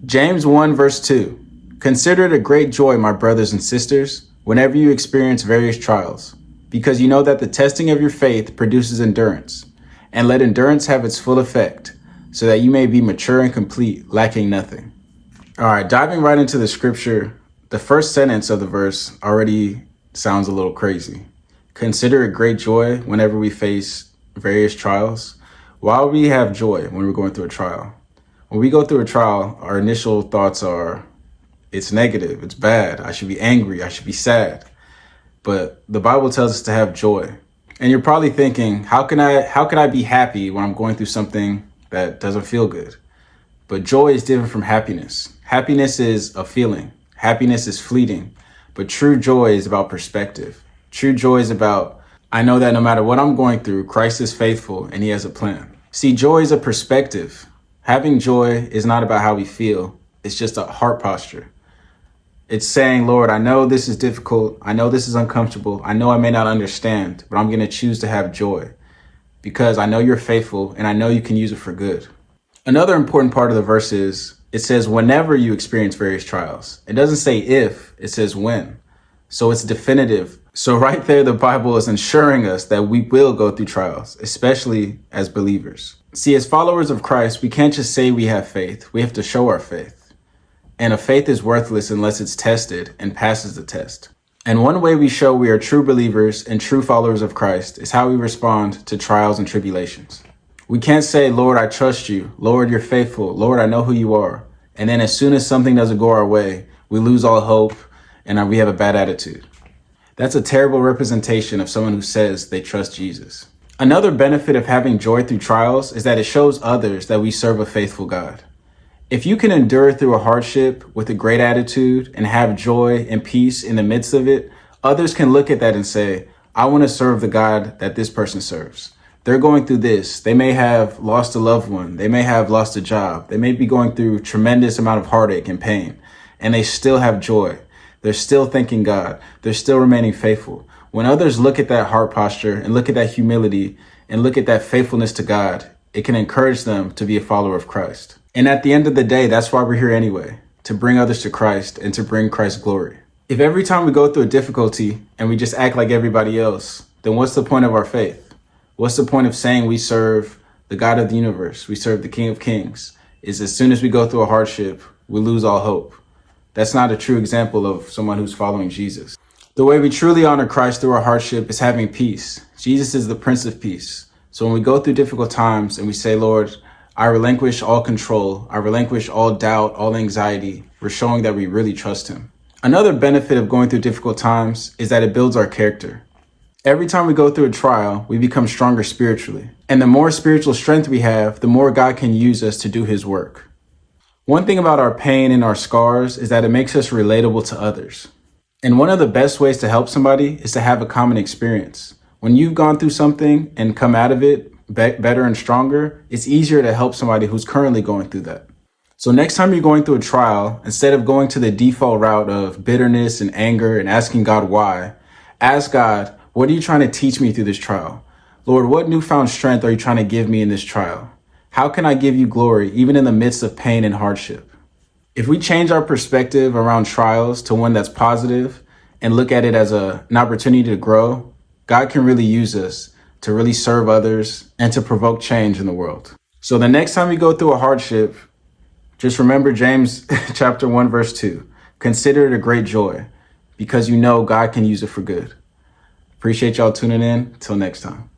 James 1 verse 2. Consider it a great joy, my brothers and sisters, whenever you experience various trials, because you know that the testing of your faith produces endurance. And let endurance have its full effect, so that you may be mature and complete, lacking nothing. All right, diving right into the scripture, the first sentence of the verse already sounds a little crazy. Consider it great joy whenever we face various trials. Why would we have joy when we're going through a trial? When we go through a trial, our initial thoughts are, it's negative, it's bad, I should be angry, I should be sad. But the Bible tells us to have joy. And you're probably thinking, how can I be happy when I'm going through something that doesn't feel good? But joy is different from happiness. Happiness is a feeling. Happiness is fleeting. But true joy is about perspective. True joy is about, I know that no matter what I'm going through, Christ is faithful and he has a plan. See, joy is a perspective. Having joy is not about how we feel. It's just a heart posture. It's saying, Lord, I know this is difficult. I know this is uncomfortable. I know I may not understand, but I'm going to choose to have joy because I know you're faithful and I know you can use it for good. Another important part of the verse is it says whenever you experience various trials. It doesn't say if, it says when. So it's definitive. So right there, the Bible is ensuring us that we will go through trials, especially as believers. See, as followers of Christ, we can't just say we have faith. We have to show our faith. And a faith is worthless unless it's tested and passes the test. And one way we show we are true believers and true followers of Christ is how we respond to trials and tribulations. We can't say, Lord, I trust you. Lord, you're faithful. Lord, I know who you are. And then as soon as something doesn't go our way, we lose all hope and we have a bad attitude. That's a terrible representation of someone who says they trust Jesus. Another benefit of having joy through trials is that it shows others that we serve a faithful God. If you can endure through a hardship with a great attitude and have joy and peace in the midst of it, others can look at that and say, I want to serve the God that this person serves. They're going through this. They may have lost a loved one. They may have lost a job. They may be going through tremendous amount of heartache and pain, and they still have joy. They're still thanking God. They're still remaining faithful. When others look at that heart posture and look at that humility and look at that faithfulness to God, it can encourage them to be a follower of Christ. And at the end of the day, that's why we're here anyway, to bring others to Christ and to bring Christ glory. If every time we go through a difficulty and we just act like everybody else, then what's the point of our faith? What's the point of saying we serve the God of the universe? We serve the King of Kings. Is as soon as we go through a hardship, we lose all hope. That's not a true example of someone who's following Jesus. The way we truly honor Christ through our hardship is having peace. Jesus is the Prince of Peace. So when we go through difficult times and we say, Lord, I relinquish all control, I relinquish all doubt, all anxiety, we're showing that we really trust him. Another benefit of going through difficult times is that it builds our character. Every time we go through a trial, we become stronger spiritually. And the more spiritual strength we have, the more God can use us to do his work. One thing about our pain and our scars is that it makes us relatable to others. And one of the best ways to help somebody is to have a common experience. When you've gone through something and come out of it better and stronger, it's easier to help somebody who's currently going through that. So next time you're going through a trial, instead of going to the default route of bitterness and anger and asking God why, ask God, what are you trying to teach me through this trial? Lord, what newfound strength are you trying to give me in this trial? How can I give you glory even in the midst of pain and hardship? If we change our perspective around trials to one that's positive and look at it as an opportunity to grow, God can really use us to really serve others and to provoke change in the world. So the next time you go through a hardship, just remember James chapter 1, verse 2. Consider it a great joy because you know God can use it for good. Appreciate y'all tuning in. Till next time.